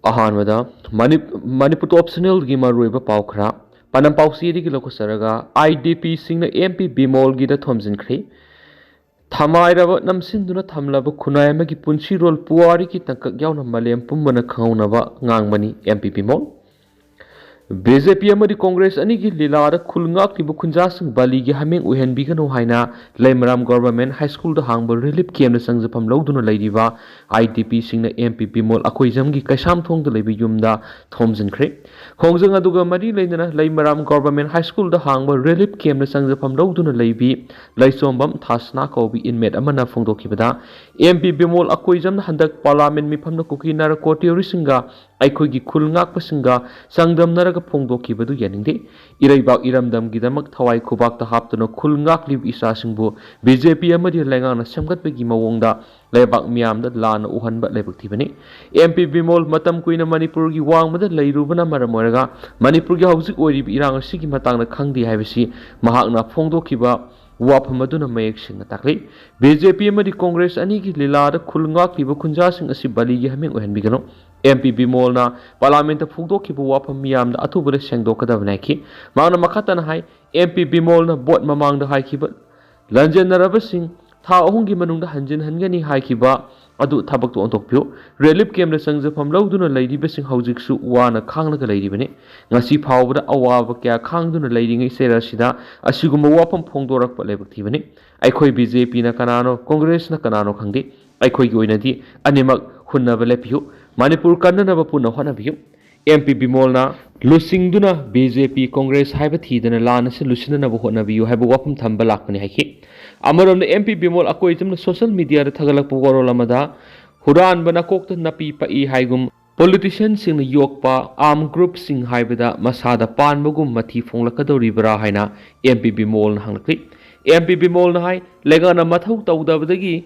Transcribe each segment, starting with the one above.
अहानवदा Manipur optional की मरुइबा पाव खरा पनम पाउसी की लखसरगा IDP सिंगना MP Bimol gida thomjinkhre थमाइरब नमसिंदुना थमलब खुनाय की पुंसी रोल पुआरी की तंकक यावना मलेम पुंबना खंगनबा ngangbani MP Bimol BJP amadi Congress ani ki lila da khulngak ti bukhunja sing bali gi hameng uhen bi gano haina Laimaram Government High School da hangbal relief camp na sangjapam lawduna leidiba IDP singna MP Bimol akoijam gi kaisam thong da leibi yumda thomjinkhre khongjang aduga mari leidana Laimaram Government High School da hangbal relief camp na sangjapam lawduna leibi laisombam thasna kobi inmate amana phongdokibada MP Bimol akoijam na handak parliament mifam na kukinar kotiori singa ꯑꯩꯈꯣꯏꯒꯤ ꯈꯨꯜ ꯉꯥꯛꯄꯁꯤꯡꯒ ꯆꯥꯡꯗꯝꯅꯔꯒ ꯐꯣꯡꯗꯣꯛꯈꯤꯕꯗꯨ ꯌꯥꯅꯤꯡꯗꯦ ꯏꯔꯩꯕꯥꯛ ꯏꯔꯝꯗꯝꯒꯤꯗꯃꯛ ꯊꯋꯥꯏ ꯈꯨꯕꯥꯛꯇ ꯍꯥꯞꯇꯨꯅ ꯈꯨꯜ ꯉꯥꯛꯂꯤꯕ ꯏꯆꯥꯁꯤꯡꯕꯨ BJP ꯑꯃꯗꯤ ꯂꯩꯉꯥꯛꯅ ꯁꯦꯝꯒꯠꯄꯒꯤ ꯃꯑꯣꯡꯗ ꯂꯩꯕꯥꯛ ꯃꯤꯌꯥꯝꯗ ꯂꯥꯟꯅ ꯎꯍꯟꯕ ꯂꯥꯏꯕꯛ ꯊꯤꯕꯅꯤ MP Bimol ꯃꯇꯝ ꯀꯨꯏꯅ ꯃꯅꯤꯄꯨꯔꯒꯤ ꯋꯥꯡꯃꯗ ꯂꯩꯔꯨꯕꯅ ꯃꯔꯝ ꯑꯣꯏꯔꯒ ꯃꯅꯤꯄꯨꯔꯒꯤ ꯍꯧꯖꯤꯛ ꯑꯣꯏꯔꯤꯕ ꯏꯔꯥꯡ ꯑꯁꯤꯒꯤ ꯃꯇꯥꯡꯗ ꯈꯪꯗꯦ ꯍꯥꯏꯕꯁꯤ ꯃꯍꯥꯛꯅ ꯐꯣꯡꯗꯣꯛꯈꯤꯕ ꯋꯥꯐꯝ ꯑꯗꯨꯅ ꯃꯌꯦꯛ ꯁꯦꯡꯅ ꯇꯥꯛꯂꯤ BJP ꯑꯃꯗꯤ ꯀꯣꯡꯒ꯭ꯔꯦꯁ ꯑꯅꯤꯒꯤ ꯂꯤꯂꯥꯗ ꯈꯨꯜ ꯉꯥꯛꯂꯤꯕ ꯈꯨꯟꯖꯥꯁꯤꯡ ꯑꯁꯤ ꯕꯂꯤꯒꯤ ꯍꯃꯦꯡ ꯑꯣꯏꯍꯟꯕꯤꯒꯅꯨ MP Bimolna parliament phugdokhibu wafam miyamda athubale sengdokadabna ki mangna makhatana hai MP Bimolna bot mamangda haikhiba lanjenaraba sing tha ahungi manungda hanjin hangani haikhiba adu thabak to ontokpyo relief camp na sangjafam lawduna leiriba sing haujiksu wana khangnaga leiribane ngasi phawbada awaba kya khangduna leiringai serasida asiguma wafam phongdorakpa lebak thibane aikhoi BJP na kanano Congress na kanano khangde aikhoi gi oinadi animak hunnaba lepiyo Manipur kannanaba puna honabiyo MP Bimolna lusingduna BJP Congress haiba thidana lana se lusinanaba honabiyo haiba wafam thamba lakpani haiki amaramna MP Bimol akoijamna social media da thagalakpa warol amada huran bana kokta napi pa I haigum politician singna yokpa arm group sing haibada masada panbagum mathi fonglakadoribra haina MP Bimol na hanglakli MP Bimol na hai legana mathau tawdabadagi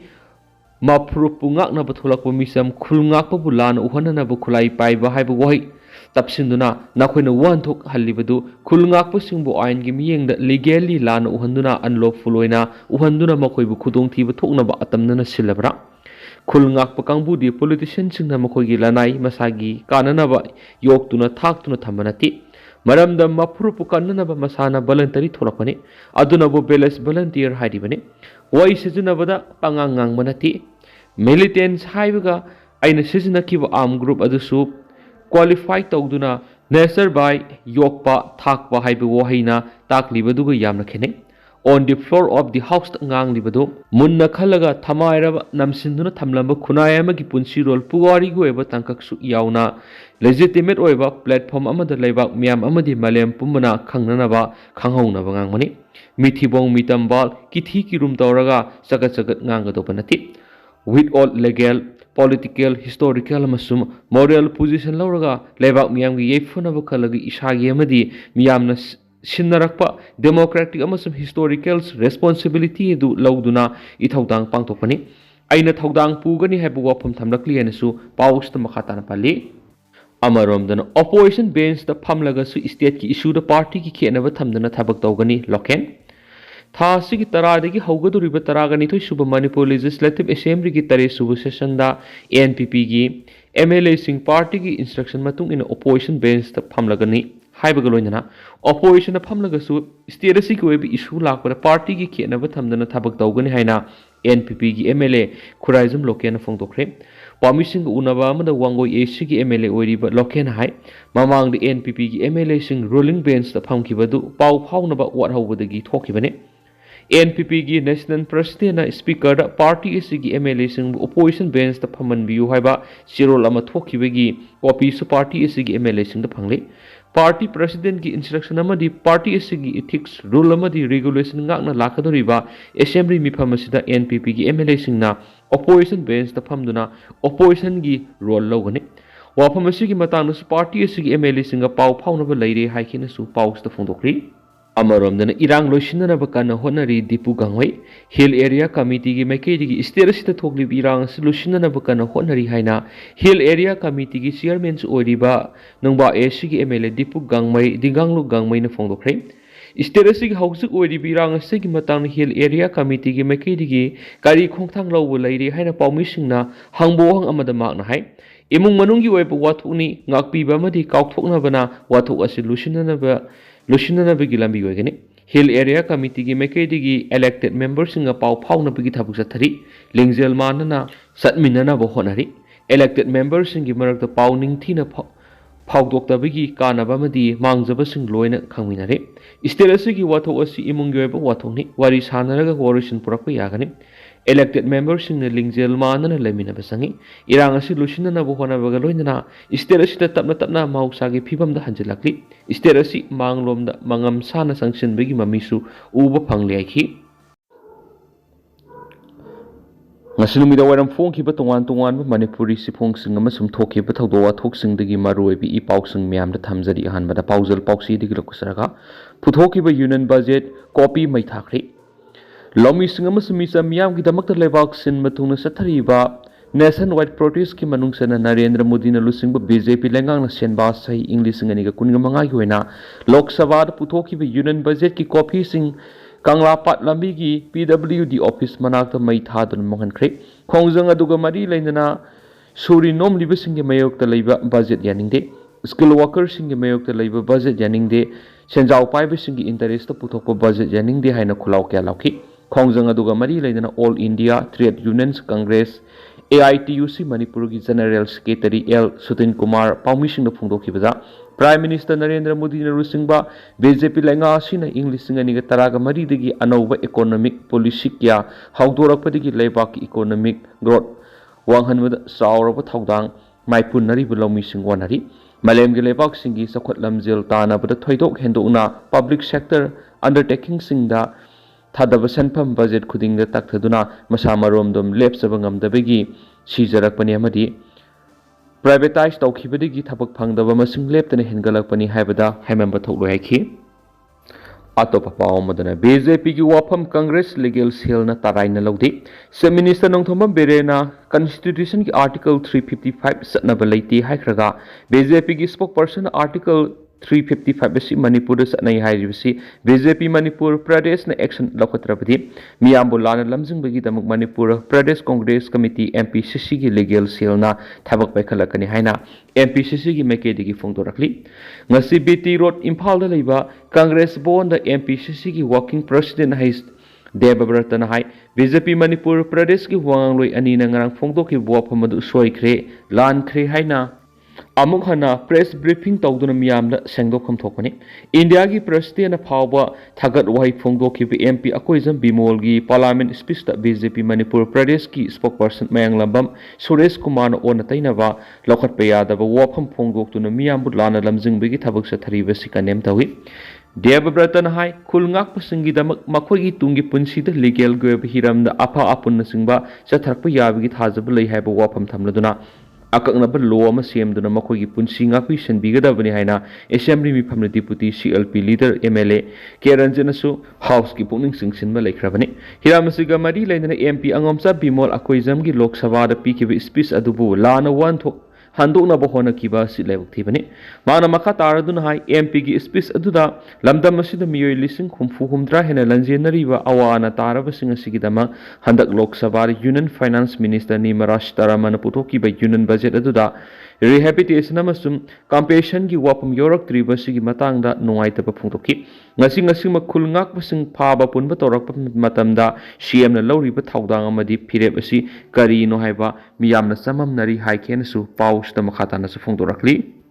Maprupu ngakna batholakpa misam khul ngakpa bulana uhanana bu khulai paiba haiba wahi tapsinduna nakhoi na wanthok hallibadu khul ngakpa singbu ain gi miyengda legally lana uhanduna unlawful oina uhanduna makhoi bu khudong thiba thokna ba atamnana silabra khul ngakpa kangbu di politician singna makhoi gi lanai masagi kanana ba yoktuna thaktuna thambanati maramda maprupu kanana ba masana voluntary tholakpani aduna bu belas volunteer haidibane wai sijinabada pangangang manati militants haibaga aina sizinakhiba arm group adusu qualify tawduna nature by yokpa thakpa haiba wahaina taklibaduga yamna khene on the floor of the house ngang libadu munna khalaga thamairaba namsinduna thamlamba khunai amagi punsi rol puwari go eba tangkaksu yauna legitimate oiba platform amada leibak miyam amadi malem pumana khangnanaba khanghaunaba ngangmani mithibong mitambal kithi kirum tawraga sagat sagat ngangadobanati with all legal political historical amasum moral position lawraga leibak miyam gi yefuna khalaga isagi amadi miyamna sinnarakpa democratic amasum historical responsibility du lawduna ithaudang pangtokpani aina thaudang pugani haibu wafam thamlakli anasu pawsta makhatana pali amaromdana opposition bench da phamlaga su state ki issue da party ki khenaba thamdana thabak tawgani loken Thasi ki taradagi haugaduriba taragani to suba Manipur Legislative Assembly ki tare suba session da NPP gi MLA sing party ki instruction matung in opposition bench ta phamlagani haibagaloinana opposition na phamlaga su state si ki webi issue lakpa party ki khenaba thamdana thabak tawgani haina NPP gi MLA khuraizum lokena phongdokre Pamising unaba amada wangoi AC ki MLA oiriba loken hai mamang de NPP ki MLA sing ruling bench ta phamkibadu pau phaunaba wat hawbadagi thokibane NPP gi National President na Speaker da party isigi MLA sing opposition bench ta phaman biu haiba sirol ama thokibagi copy su party isigi MLA sing da phangli party president gi instruction amadi party isigi ethics rule amadi regulation ngakna lakadoriba assembly mifam asida NPP gi MLA sing na opposition bench ta phamduna opposition gi role logani wafam asigi matang su party isigi MLA sing pau phaunaba leire haikina su paus ta phongdokri Amaramdana irang loisinana bakana honari dipu gangwai hill area committee gi maikei gi state sita thokli irang solutionana bakana honari haina hill area committee gi chairman oiriba nangba AC gi MLA dipu gangmai dinganglu gangmai na phongdokre state gi hausuk oiribi irang gi matang hill area committee gi maikei gi kari khongthang lawbu leire haina paumi singna hangbo hang amada makna hai इमुंग मनुंगी ओइब वाथोकनी ngakpiba amadi kaukthoknabana wathok asi lusinanabagi lambi oigani Hill Area Committee gi mekedigi elected members singa pau phaunabagi thabuk sathari lingjel manana satminana bo honari elected members singi marakta pau ningthina phaudoktabagi kanaba amadi mangjaba sing loina khangminare state asigi wathok asi imungi oiba wathokni wari sanaraga coalition purakpa yagani elected members in the lingjel manana lemina basangi irang asi lusinana bo honabaga loinana state asi tapna mausagi phibam da hanjilakli state asi manglom da mangam sana sanction bagi mamisu uba phangle aikhi ngasinu mida waram phong ki ba tongan manipuri sifong sing amasum thoki ba thawdo wathok sing dagi maroi bi i pauk sing myam da thamjari han ba da paujal pauksi digi lokusaraga puthoki ba union budget copy mai thakri Lomi singama sumisa miyam ki damak lebak sin matungna sathariba nationwide protest ki manungsana Narendra Modi na lusingba BJP lengang na senba sai English ngani ga kunga manga gi hoina Lok Sabha da puthoki ba union budget ki copy sing Kangla Pat lambi gi PWD office manakta mai thadun mohan khre khongjang aduga mari leinana suri nom liba sing ge mayok ta leiba budget yaningde skill worker sing ge mayok ta leiba budget yaningde senjau pai ba sing gi interest ta puthokpa budget yaningde haina khulaw kya lauki Khongjang aduga mari lainana All India Trade Unions Congress AITUC Manipur ki General Secretary L Sutin Kumar Paumising na phungdokibada Prime Minister Narendra Modi na rusingba BJP lenga asina English ngani ga taraga mari digi anauba economic policy kya hawdorakpadigi leibak economic growth wanghanwada sauraba thawdang maipun nari bulomi singwanari Malem gi leibak singi sakhot lamjel tana bada thoidok hendokna public sector undertaking singda Thadaba senpam budget khudingda takthaduna masamaromdom lepsabangam dabegi sijarakpani amadi privatize tawkhibadigi thabak phangdaba masing leptana hengalakpani haibada haimamba thoklo haikhi atopa paw madana BJP gi wafam Congress legal cell na taraina lawdi se minister nongthoma berena constitution ki article 355 satnaba leiti haikraga BJP gi spokesperson article 355 basi Manipur sanai hairibasi BJP Manipur Pradesh na action lokatrabadi miyambo lana lamjing bagi damuk Manipur Pradesh Congress Committee MPCC gi legal cell na thabak paikhalakani haina MPCC gi mekedi gi phongdorakli ngasi BT Road Imphal da leiba Congress Bond da MPCC gi working president hais Debabrata na hai BJP Manipur Pradesh gi wangloi ani na ngarang phongdoki bophamadu soikhre lankhre haina Amuk hana press briefing tawduna miyamda sengdokham thokani India gi president na phawba thagat wahi phongdokhi MP Bimol gi parliament speech ta BJP Manipur Pradesh ki spokesperson Mayang Lambam Suresh Kumar na onatainaba lokhat payada ba wafam phongdoktuna miyambu lana lamjing bigi thabak sa thariba sikanem tawi Debabrata na hai khulngak pasingi damak makhogi tungi punsi da legal gob hiram da apa apun na singba sa tharpa yabigi thajab lei haiba wafam thamladuna akaknaba law ama semduna makhogi punsi ngakui senbigadabani haina assembly mi phamna deputy CLP leader MLA Keranjan su house ki pungning singsinba laikhrabani hiramasiga mari lainana MP Angomsa Bimol akoizam gi Lok Sabha da pikiba speech adubu lana wan thok handokna bo hona kiba silebuk thibani mana makha taraduna hai MP gi speech aduda lamdam asida miyoi lising khumfu humdra hena lanjenari ba awana taraba singa sigidama handak Lok Sabha Union Finance Minister ni Marash Taramana putoki ba Union budget aduda rehabilitation amasum compassion gi wapam yorak triba sigi matangda nungaita pa phungtoki ngasi makhul ngak pasing phaba punba torak matamda CM na lawri ba thawdang amadi phireb asi kari no haiba miyamna samam nari haikhen su paus ta makhatana su phungdorakli